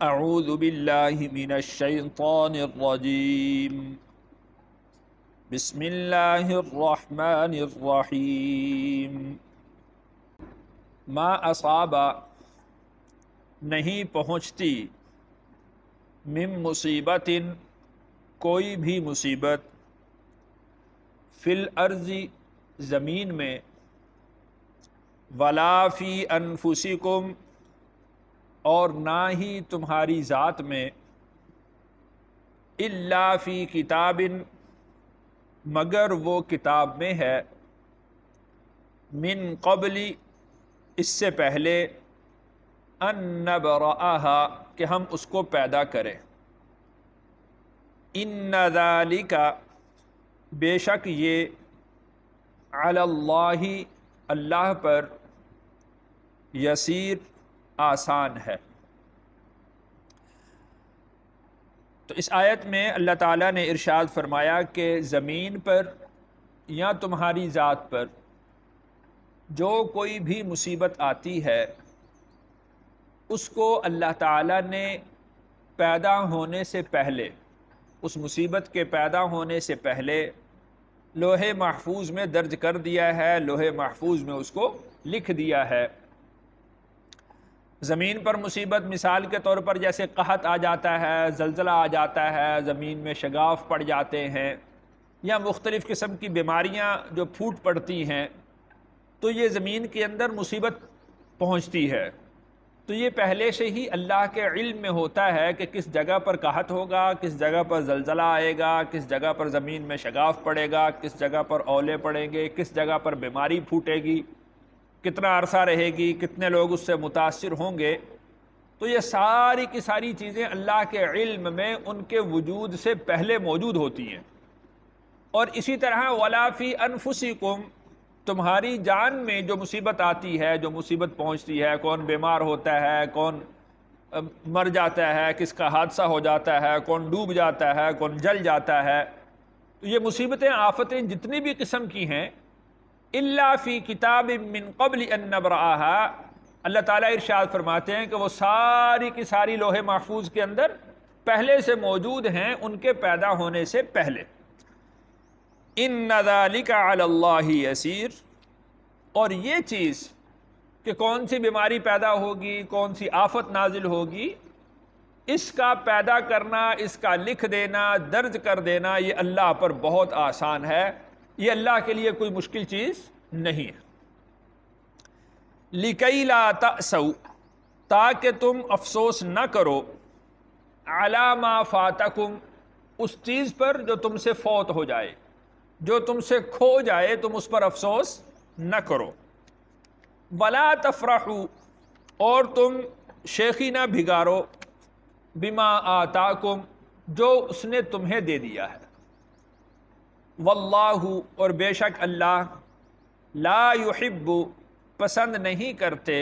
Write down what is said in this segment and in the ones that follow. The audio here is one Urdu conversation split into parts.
اعوذ باللہ من الشیطان الرجیم بسم اللہ الرحمن الرحیم ما اصاب نہیں پہنچتی من مصیبت کوئی بھی مصیبت فی الارض زمین میں ولا فی انفسکم اور نہ ہی تمہاری ذات میں الا فی کتاب مگر وہ کتاب میں ہے من قبل اس سے پہلے ان نبرأہا کہ ہم اس کو پیدا کریں ان ذالک بے شک یہ علی اللہ اللہ پر یسیر آسان ہے۔ تو اس آیت میں اللہ تعالیٰ نے ارشاد فرمایا کہ زمین پر یا تمہاری ذات پر جو کوئی بھی مصیبت آتی ہے اس کو اللہ تعالیٰ نے پیدا ہونے سے پہلے، اس مصیبت کے پیدا ہونے سے پہلے لوح محفوظ میں درج کر دیا ہے، لوح محفوظ میں اس کو لکھ دیا ہے۔ زمین پر مصیبت مثال کے طور پر جیسے قحط آ جاتا ہے، زلزلہ آ جاتا ہے، زمین میں شگاف پڑ جاتے ہیں یا مختلف قسم کی بیماریاں جو پھوٹ پڑتی ہیں، تو یہ زمین کے اندر مصیبت پہنچتی ہے۔ تو یہ پہلے سے ہی اللہ کے علم میں ہوتا ہے کہ کس جگہ پر قحط ہوگا، کس جگہ پر زلزلہ آئے گا، کس جگہ پر زمین میں شگاف پڑے گا، کس جگہ پر اولے پڑیں گے، کس جگہ پر بیماری پھوٹے گی، کتنا عرصہ رہے گی، کتنے لوگ اس سے متاثر ہوں گے۔ تو یہ ساری کی ساری چیزیں اللہ کے علم میں ان کے وجود سے پہلے موجود ہوتی ہیں۔ اور اسی طرح وَلَا فِي أَنفُسِكُمْ تمہاری جان میں جو مصیبت آتی ہے، جو مصیبت پہنچتی ہے، کون بیمار ہوتا ہے، کون مر جاتا ہے، کس کا حادثہ ہو جاتا ہے، کون ڈوب جاتا ہے، کون جل جاتا ہے، تو یہ مصیبتیں آفتیں جتنی بھی قسم کی ہیں الا فی کتاب من قبل ان نبرأہا، اللہ تعالیٰ ارشاد فرماتے ہیں کہ وہ ساری کی ساری لوح محفوظ کے اندر پہلے سے موجود ہیں، ان کے پیدا ہونے سے پہلے۔ ان ذالک علی اللہ یسیر، اور یہ چیز کہ کون سی بیماری پیدا ہوگی، کون سی آفت نازل ہوگی، اس کا پیدا کرنا، اس کا لکھ دینا، درج کر دینا، یہ اللہ پر بہت آسان ہے، یہ اللہ کے لیے کوئی مشکل چیز نہیں ہے۔ لِكَيْ لَا تَأْسَوْا تاکہ تم افسوس نہ کرو عَلَى مَا فَاتَكُمْ اس چیز پر جو تم سے فوت ہو جائے، جو تم سے کھو جائے، تم اس پر افسوس نہ کرو۔ وَلَا تَفْرَحُوا اور تم شیخی نہ بھگارو بِمَا آتَاكُمْ جو اس نے تمہیں دے دیا ہے۔ واللہ اور بے شک اللہ لا يحب پسند نہیں کرتے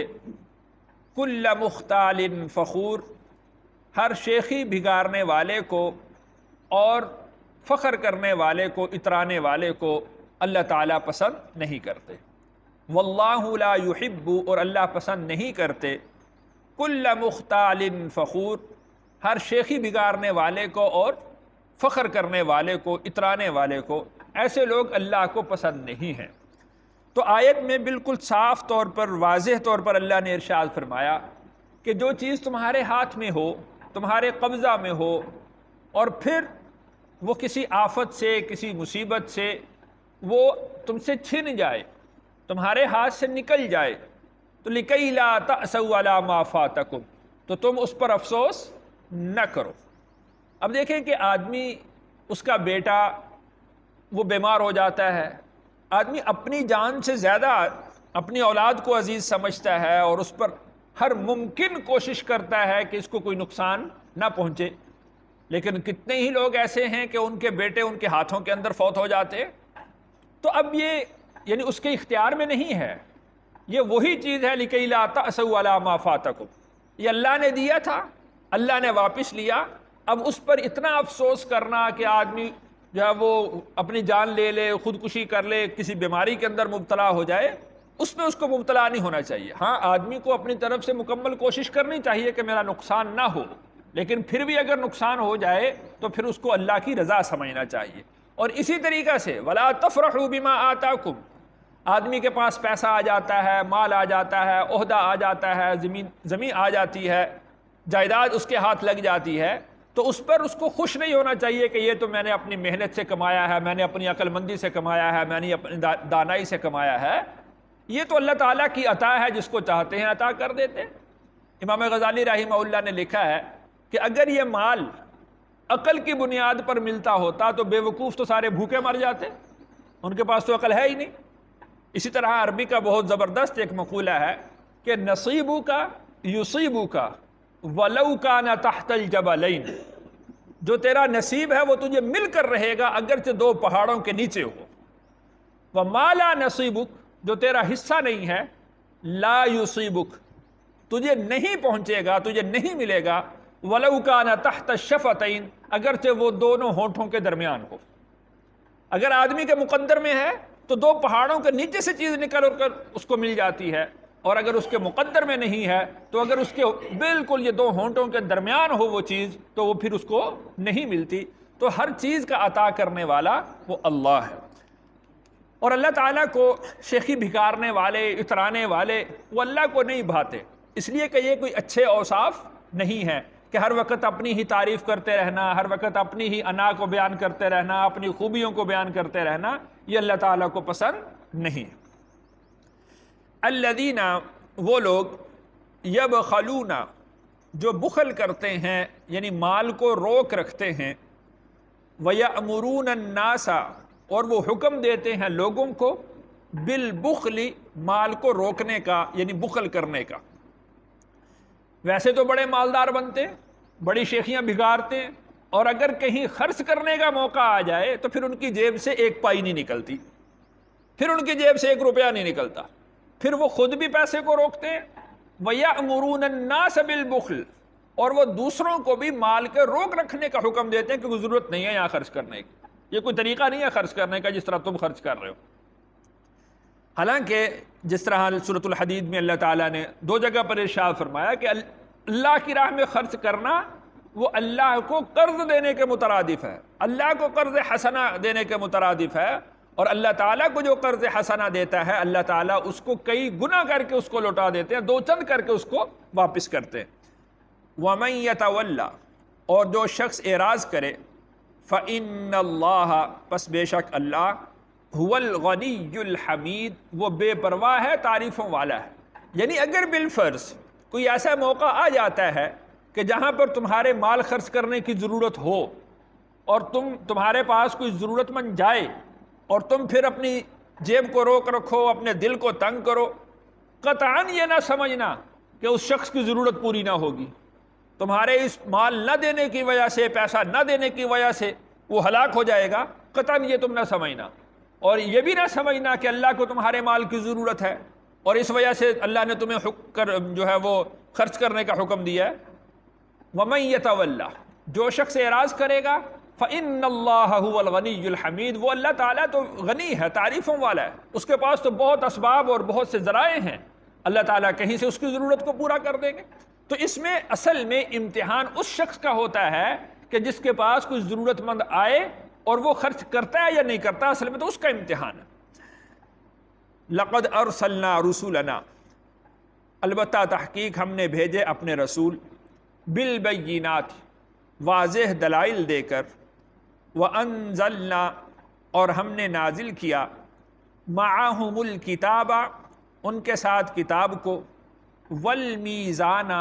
کل مختال فخور ہر شیخی بھگارنے والے کو اور فخر کرنے والے کو، اترانے والے کو اللہ تعالیٰ پسند نہیں کرتے۔ واللہ لا يحب اور اللہ پسند نہیں کرتے کل مختال فخور ہر شیخی بگارنے والے کو اور فخر کرنے والے کو، اترانے والے کو، ایسے لوگ اللہ کو پسند نہیں ہیں۔ تو آیت میں بالکل صاف طور پر، واضح طور پر اللہ نے ارشاد فرمایا کہ جو چیز تمہارے ہاتھ میں ہو، تمہارے قبضہ میں ہو، اور پھر وہ کسی آفت سے، کسی مصیبت سے وہ تم سے چھن جائے، تمہارے ہاتھ سے نکل جائے، تو لِكَيْ لَا تَأْسَوْا عَلَى مَا فَاتَكُمْ تو تم اس پر افسوس نہ کرو۔ اب دیکھیں کہ آدمی، اس کا بیٹا وہ بیمار ہو جاتا ہے، آدمی اپنی جان سے زیادہ اپنی اولاد کو عزیز سمجھتا ہے اور اس پر ہر ممکن کوشش کرتا ہے کہ اس کو کوئی نقصان نہ پہنچے، لیکن کتنے ہی لوگ ایسے ہیں کہ ان کے بیٹے ان کے ہاتھوں کے اندر فوت ہو جاتے۔ تو اب یہ یعنی اس کے اختیار میں نہیں ہے، یہ وہی چیز ہے لِكَيْ لَا تَأْسَوْا عَلَى مَا فَاتَكُمْ، یہ اللہ نے دیا تھا، اللہ نے واپس لیا، اب اس پر اتنا افسوس کرنا کہ آدمی جو ہے وہ اپنی جان لے لے، خودکشی کر لے، کسی بیماری کے اندر مبتلا ہو جائے، اس میں اس کو مبتلا نہیں ہونا چاہیے۔ ہاں، آدمی کو اپنی طرف سے مکمل کوشش کرنی چاہیے کہ میرا نقصان نہ ہو، لیکن پھر بھی اگر نقصان ہو جائے تو پھر اس کو اللہ کی رضا سمجھنا چاہیے۔ اور اسی طریقہ سے وَلَا تَفْرَحُوا بِمَا آتَاكُمْ، آدمی کے پاس پیسہ آ جاتا ہے، مال آ جاتا ہے، عہدہ آ جاتا ہے، زمین آ جاتی ہے، جائیداد اس کے ہاتھ لگ جاتی ہے، تو اس پر اس کو خوش نہیں ہونا چاہیے کہ یہ تو میں نے اپنی محنت سے کمایا ہے، میں نے اپنی عقل مندی سے کمایا ہے، میں نے اپنی دانائی سے کمایا ہے۔ یہ تو اللہ تعالیٰ کی عطا ہے، جس کو چاہتے ہیں عطا کر دیتے ہیں۔ امام غزالی رحمہ اللہ نے لکھا ہے کہ اگر یہ مال عقل کی بنیاد پر ملتا ہوتا تو بے وقوف تو سارے بھوکے مر جاتے، ان کے پاس تو عقل ہے ہی نہیں۔ اسی طرح عربی کا بہت زبردست ایک مقولہ ہے کہ نصیبو کا یصیبو کا ولو کان تحت الجبلین، جو تیرا نصیب ہے وہ تجھے مل کر رہے گا اگرچہ دو پہاڑوں کے نیچے ہو۔ وما لا نصیبک، جو تیرا حصہ نہیں ہے، لا یصیبک، تجھے نہیں پہنچے گا، تجھے نہیں ملے گا، ولو کان تحت الشفتین، اگرچہ وہ دونوں ہونٹوں کے درمیان ہو۔ اگر آدمی کے مقدر میں ہے تو دو پہاڑوں کے نیچے سے چیز نکل کر اس کو مل جاتی ہے، اور اگر اس کے مقدر میں نہیں ہے تو اگر اس کے بالکل یہ دو ہونٹوں کے درمیان ہو وہ چیز تو وہ پھر اس کو نہیں ملتی۔ تو ہر چیز کا عطا کرنے والا وہ اللہ ہے، اور اللہ تعالیٰ کو شیخی بھکارنے والے، اترانے والے، وہ اللہ کو نہیں بھاتے، اس لیے کہ یہ کوئی اچھے اوصاف نہیں ہے کہ ہر وقت اپنی ہی تعریف کرتے رہنا، ہر وقت اپنی ہی انا کو بیان کرتے رہنا، اپنی خوبیوں کو بیان کرتے رہنا، یہ اللہ تعالیٰ کو پسند نہیں۔ الذین، وہ لوگ، یبخلون، جو بخل کرتے ہیں یعنی مال کو روک رکھتے ہیں، ویأمرون الناس، اور وہ حکم دیتے ہیں لوگوں کو، بالبخل، مال کو روکنے کا یعنی بخل کرنے کا۔ ویسے تو بڑے مالدار بنتے، بڑی شیخیاں بگاڑتے، اور اگر کہیں خرچ کرنے کا موقع آ جائے تو پھر ان کی جیب سے ایک پائی نہیں نکلتی، پھر ان کی جیب سے ایک روپیہ نہیں نکلتا، پھر وہ خود بھی پیسے کو روکتے ہیں۔ وَيَأْمُرُونَ النَّاسَ بِالْبُخْلِ، اور وہ دوسروں کو بھی مال کے روک رکھنے کا حکم دیتے ہیں کہ کوئی ضرورت نہیں ہے یہاں خرچ کرنے کی، یہ کوئی طریقہ نہیں ہے خرچ کرنے کا جس طرح تم خرچ کر رہے ہو۔ حالانکہ جس طرح سورۃ الحدید میں اللہ تعالیٰ نے دو جگہ پر ارشاد فرمایا کہ اللہ کی راہ میں خرچ کرنا وہ اللہ کو قرض دینے کے مترادف ہے، اللہ کو قرض حسنہ دینے کے مترادف ہے، اور اللہ تعالیٰ کو جو قرض حسنہ دیتا ہے اللہ تعالیٰ اس کو کئی گنا کر کے اس کو لوٹا دیتے ہیں، دو چند کر کے اس کو واپس کرتے ہیں۔ وَمَن يَتَوَلَّ، اور جو شخص اعراض کرے، فَإِنَّ اللَّهَ، پس بے شک اللہ، هُوَ الْغَنِيُّ الْحَمِيدُ، وہ بے پرواہ ہے، تعریفوں والا ہے۔ یعنی اگر بالفرض کوئی ایسا موقع آ جاتا ہے کہ جہاں پر تمہارے مال خرچ کرنے کی ضرورت ہو اور تمہارے پاس کوئی ضرورت مند جائے اور تم پھر اپنی جیب کو روک رکھو، اپنے دل کو تنگ کرو، قطعاً یہ نہ سمجھنا کہ اس شخص کی ضرورت پوری نہ ہوگی، تمہارے اس مال نہ دینے کی وجہ سے، پیسہ نہ دینے کی وجہ سے وہ ہلاک ہو جائے گا، قطعاً یہ تم نہ سمجھنا۔ اور یہ بھی نہ سمجھنا کہ اللہ کو تمہارے مال کی ضرورت ہے اور اس وجہ سے اللہ نے تمہیں جو ہے وہ خرچ کرنے کا حکم دیا ہے۔ وَمَن يَتَوَلَّ، جو شخص اعراض کرے گا، فَإِنَّ اللَّهَ هُوَ الْغَنِيُّ الْحَمِيدُ، وہ اللہ تعالیٰ تو غنی ہے، تعریفوں والا ہے، اس کے پاس تو بہت اسباب اور بہت سے ذرائع ہیں، اللہ تعالیٰ کہیں سے اس کی ضرورت کو پورا کر دیں گے۔ تو اس میں اصل میں امتحان اس شخص کا ہوتا ہے کہ جس کے پاس کوئی ضرورت مند آئے اور وہ خرچ کرتا ہے یا نہیں کرتا، اصل میں تو اس کا امتحان ہے۔ لَقَدْ أَرْسَلْنَا رُسُلَنَا، البتہ تحقیق ہم نے بھیجے اپنے رسول، بالبینات، واضح دلائل دے کر، وَأَنزَلْنَا، اور ہم نے نازل کیا، مَعَهُمُ الْكِتَابَ، ان کے ساتھ کتاب کو، وَالْمِيزَانَ،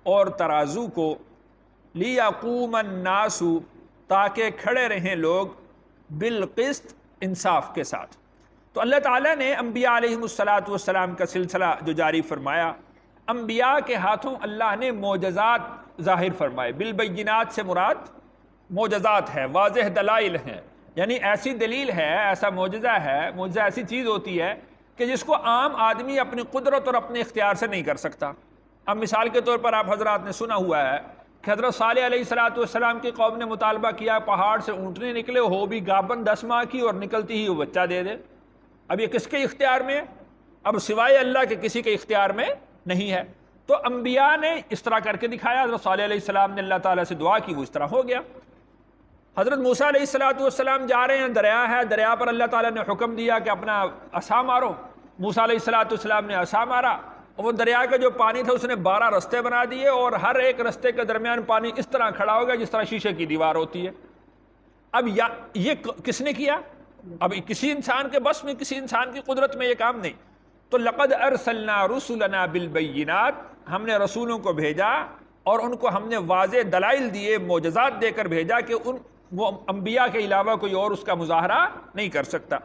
اور ترازو کو، لِيَقُومَ النَّاسُ، تاکہ کھڑے رہیں لوگ، بالقسط، انصاف کے ساتھ۔ تو اللہ تعالیٰ نے انبیاء علیہم السلام کا سلسلہ جو جاری فرمایا، انبیاء کے ہاتھوں اللہ نے معجزات ظاہر فرمائے۔ بالبینات سے مراد معجزات ہے، واضح دلائل ہیں، یعنی ایسی دلیل ہے، ایسا معجزہ ہے، معجزہ ایسی چیز ہوتی ہے کہ جس کو عام آدمی اپنی قدرت اور اپنے اختیار سے نہیں کر سکتا۔ اب مثال کے طور پر آپ حضرات نے سنا ہوا ہے کہ حضرت صالح علیہ السلام کی قوم نے مطالبہ کیا، پہاڑ سے اونٹنے نکلے، ہو بھی گابن 10 ماہ کی، اور نکلتی ہی وہ بچہ دے دے۔ اب یہ کس کے اختیار میں ہے؟ اب سوائے اللہ کے کسی کے اختیار میں نہیں ہے۔ تو انبیاء نے اس طرح کر کے دکھایا، حضرت صالح علیہ السلام نے اللہ تعالیٰ سے دعا کی، وہ اس طرح ہو گیا۔ حضرت موسیٰ علیہ السلام جا رہے ہیں، دریا ہے، دریا پر اللہ تعالیٰ نے حکم دیا کہ اپنا عصا مارو، موسیٰ علیہ السلام نے عصا مارا، اور وہ دریا کا جو پانی تھا اس نے 12 رستے بنا دیے، اور ہر ایک رستے کے درمیان پانی اس طرح کھڑا ہو گیا جس طرح شیشے کی دیوار ہوتی ہے۔ اب یہ کس نے کیا؟ اب کسی انسان کے بس میں، کسی انسان کی قدرت میں یہ کام نہیں۔ تو لقد ارسلنا رسلنا بالبینات، ہم نے رسولوں کو بھیجا اور ان کو ہم نے واضح دلائل دیے، معجزات دے کر بھیجا کہ وہ انبیاء کے علاوہ کوئی اور اس کا مظاہرہ نہیں کر سکتا۔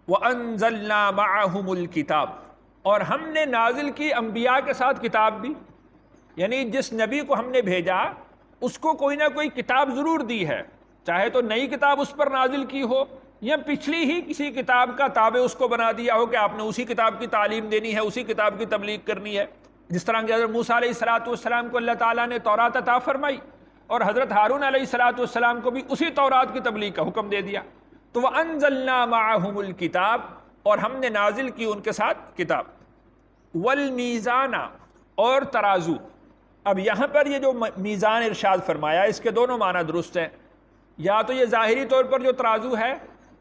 وَأَنزَلْنَا مَعَهُمُ الْكِتَابِ، اور ہم نے نازل کی انبیاء کے ساتھ کتاب بھی، یعنی جس نبی کو ہم نے بھیجا اس کو کوئی نہ کوئی کتاب ضرور دی ہے، چاہے تو نئی کتاب اس پر نازل کی ہو یا پچھلی ہی کسی کتاب کا تابع اس کو بنا دیا ہو کہ آپ نے اسی کتاب کی تعلیم دینی ہے، اسی کتاب کی تبلیغ کرنی ہے۔ جس طرح کہ حضرت موسیٰ علیہ السلام کو اللہ تعالیٰ نے تورات عطا فرمائی، اور حضرت ہارون علیہ السلام کو بھی اسی تورات کی تبلیغ کا حکم دے دیا۔ تو وَأَنزَلْنَا مَعَهُمُ الْكِتَابِ، اور ہم نے نازل کی ان کے ساتھ کتاب۔ وَالْمِيزَانَ، اور ترازو۔ اب یہاں پر یہ جو میزان ارشاد فرمایا اس کے دونوں معنی درست ہیں۔ یا تو یہ ظاہری طور پر جو ترازو ہے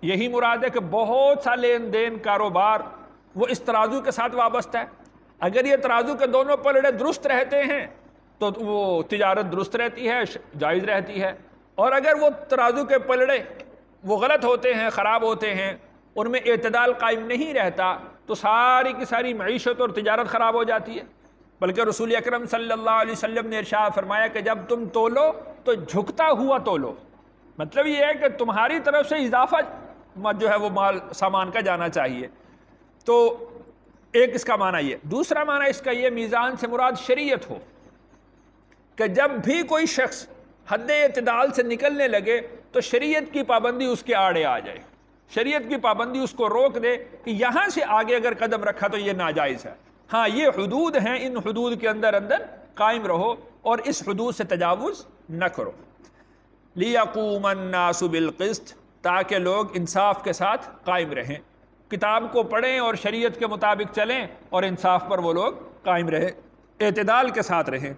یہی مراد ہے کہ بہت سا لین دین کاروبار وہ اس ترازو کے ساتھ وابستہ ہے، اگر یہ ترازو کے دونوں پلڑے درست رہتے ہیں تو وہ تجارت درست رہتی ہے، جائز رہتی ہے، اور اگر وہ ترازو کے پلڑے وہ غلط ہوتے ہیں، خراب ہوتے ہیں، ان میں اعتدال قائم نہیں رہتا تو ساری کی ساری معیشت اور تجارت خراب ہو جاتی ہے۔ بلکہ رسول اکرم صلی اللہ علیہ وسلم نے ارشاد فرمایا کہ جب تم تولو تو جھکتا ہوا تولو، مطلب یہ ہے کہ تمہاری طرف سے اضافہ جو ہے وہ مال سامان کا جانا چاہیے۔ تو ایک اس کا معنی یہ، دوسرا معنی اس کا یہ میزان سے مراد شریعت ہو، کہ جب بھی کوئی شخص حد اعتدال سے نکلنے لگے تو شریعت کی پابندی اس کے آڑے آ جائے، شریعت کی پابندی اس کو روک دے کہ یہاں سے آگے اگر قدم رکھا تو یہ ناجائز ہے، ہاں یہ حدود ہیں، ان حدود کے اندر قائم رہو اور اس حدود سے تجاوز نہ کرو۔ لِيَقُومَ النَّاسُ بِالْقِسْطِ، تاکہ لوگ انصاف کے ساتھ قائم رہیں، کتاب کو پڑھیں اور شریعت کے مطابق چلیں اور انصاف پر وہ لوگ قائم رہیں، اعتدال کے ساتھ رہیں۔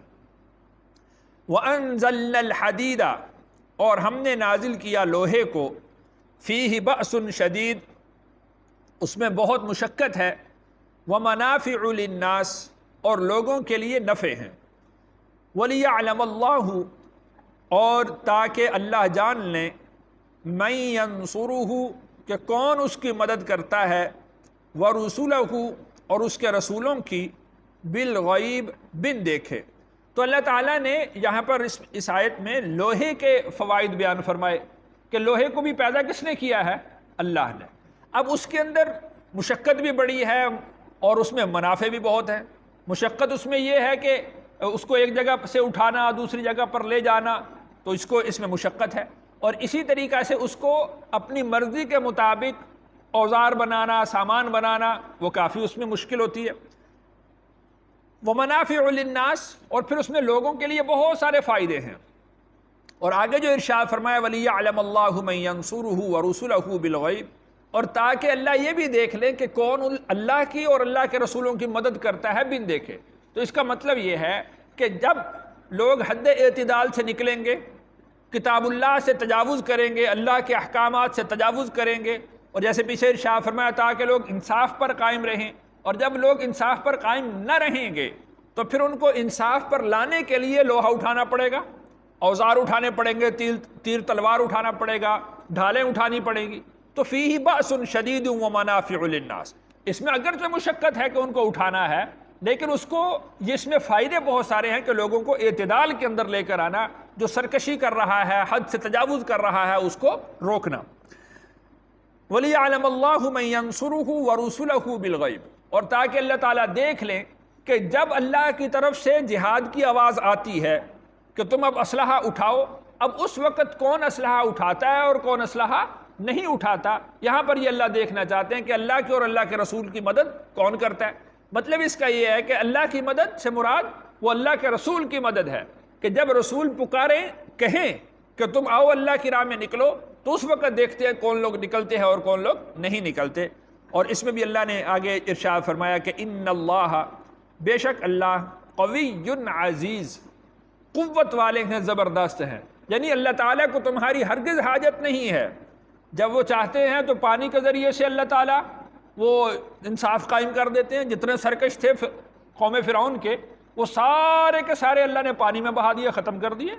وَأَنزَلْنَا الْحَدِيدَ، اور ہم نے نازل کیا لوہے کو، فِيهِ بَأْسٌ شدید، اس میں بہت مشقت ہے، وَمَنَافِعُ لِلنَّاسِ، اور لوگوں کے لیے نفع ہیں، وَلِيَعْلَمَ اللَّهُ، اور تاکہ اللہ جان لیں، مَن يَنصُرُهُ، کہ کون اس کی مدد کرتا ہے، وَرُسُلَهُ، اور اس کے رسولوں کی، بالغیب، بن دیکھے۔ تو اللہ تعالیٰ نے یہاں پر اس آیت میں لوہے کے فوائد بیان فرمائے کہ لوہے کو بھی پیدا کس نے کیا ہے؟ اللہ نے۔ اب اس کے اندر مشقت بھی بڑی ہے اور اس میں منافع بھی بہت ہیں۔ مشقت اس میں یہ ہے کہ اس کو ایک جگہ سے اٹھانا دوسری جگہ پر لے جانا، تو اس میں مشقت ہے، اور اسی طریقہ سے اس کو اپنی مرضی کے مطابق اوزار بنانا، سامان بنانا، وہ کافی اس میں مشکل ہوتی ہے۔ وَمَنَافِعُ لِلنَّاسِ، اور پھر اس میں لوگوں کے لیے بہت سارے فائدے ہیں، اور آگے جو ارشاد فرمایا وَلِيَعْلَمَ اللَّهُ مَن يَنصُرُهُ وَرُسُلَهُ بِالْغَيْبِ، اور تاکہ اللہ یہ بھی دیکھ لے کہ کون اللہ کی اور اللہ کے رسولوں کی مدد کرتا ہے بن دیکھے۔ تو اس کا مطلب یہ ہے کہ جب لوگ حد اعتدال سے نکلیں گے، کتاب اللہ سے تجاوز کریں گے، اللہ کے احکامات سے تجاوز کریں گے، اور جیسے پیچھے ارشاد فرمایا تاکہ لوگ انصاف پر قائم رہیں، اور جب لوگ انصاف پر قائم نہ رہیں گے تو پھر ان کو انصاف پر لانے کے لیے لوہا اٹھانا پڑے گا، اوزار اٹھانے پڑیں گے، تیر تلوار اٹھانا پڑے گا، ڈھالیں اٹھانی پڑیں گی۔ تو فیہ بأس شدید ومنافع للناس، اس میں اگرچہ مشقت ہے کہ ان کو اٹھانا ہے، لیکن اس میں فائدے بہت سارے ہیں کہ لوگوں کو اعتدال کے اندر لے کر آنا، جو سرکشی کر رہا ہے، حد سے تجاوز کر رہا ہے، اس کو روکنا۔ وَلِيَعْلَمَ اللَّهُ مَن يَنصُرُهُ وَرُسُلَهُ بِالْغَيْبِ، اور تاکہ اللہ تعالیٰ دیکھ لیں کہ جب اللہ کی طرف سے جہاد کی آواز آتی ہے کہ تم اب اسلحہ اٹھاؤ، اب اس وقت کون اسلحہ اٹھاتا ہے اور کون اسلحہ نہیں اٹھاتا، یہاں پر یہ اللہ دیکھنا چاہتے ہیں کہ اللہ کی اور اللہ کے رسول کی مدد کون کرتا ہے۔ مطلب اس کا یہ ہے کہ اللہ کی مدد سے مراد وہ اللہ کے رسول کی مدد ہے، کہ جب رسول پکاریں، کہیں کہ تم آؤ اللہ کی راہ میں نکلو، تو اس وقت دیکھتے ہیں کون لوگ نکلتے ہیں اور کون لوگ نہیں نکلتے۔ اور اس میں بھی اللہ نے آگے ارشاد فرمایا کہ ان اللہ، بے شک اللہ، قوی عزیز، قوت والے ہیں، زبردست ہیں. یعنی اللہ تعالیٰ کو تمہاری ہرگز حاجت نہیں ہے. جب وہ چاہتے ہیں تو پانی کے ذریعے سے اللہ تعالیٰ وہ انصاف قائم کر دیتے ہیں. جتنے سرکش تھے قوم فرعون کے، وہ سارے کے سارے اللہ نے پانی میں بہا دیے، ختم کر دیے.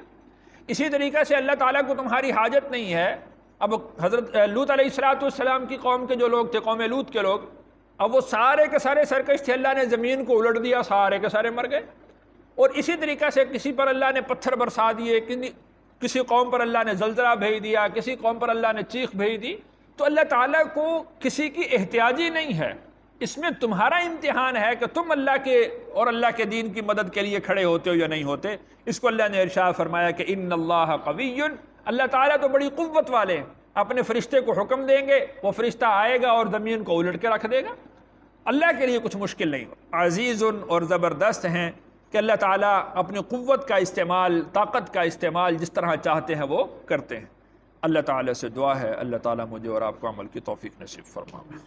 اسی طریقے سے اللہ تعالیٰ کو تمہاری حاجت نہیں ہے. اب حضرت لوط علیہ السلام کی قوم کے جو لوگ تھے، قوم لوط کے لوگ، اب وہ سارے کے سارے سرکش تھے، اللہ نے زمین کو الٹ دیا، سارے کے سارے مر گئے. اور اسی طریقے سے کسی پر اللہ نے پتھر برسا دیے، کسی قوم پر اللہ نے زلزلہ بھیج دیا، کسی قوم پر اللہ نے چیخ بھیج دی. تو اللہ تعالیٰ کو کسی کی احتیاجی نہیں ہے. اس میں تمہارا امتحان ہے کہ تم اللہ کے اور اللہ کے دین کی مدد کے لیے کھڑے ہوتے ہو یا نہیں ہوتے. اس کو اللہ نے ارشاد فرمایا کہ ان اللہ قوی، اللہ تعالیٰ تو بڑی قوت والے ہیں. اپنے فرشتے کو حکم دیں گے، وہ فرشتہ آئے گا اور زمین کو الٹ کے رکھ دے گا. اللہ کے لیے کچھ مشکل نہیں. عزیز اور زبردست ہیں کہ اللہ تعالیٰ اپنی قوت کا استعمال، طاقت کا استعمال جس طرح چاہتے ہیں وہ کرتے ہیں. اللہ تعالیٰ سے دعا ہے اللہ تعالیٰ مجھے اور آپ کو عمل کی توفیق نصیب فرمائے.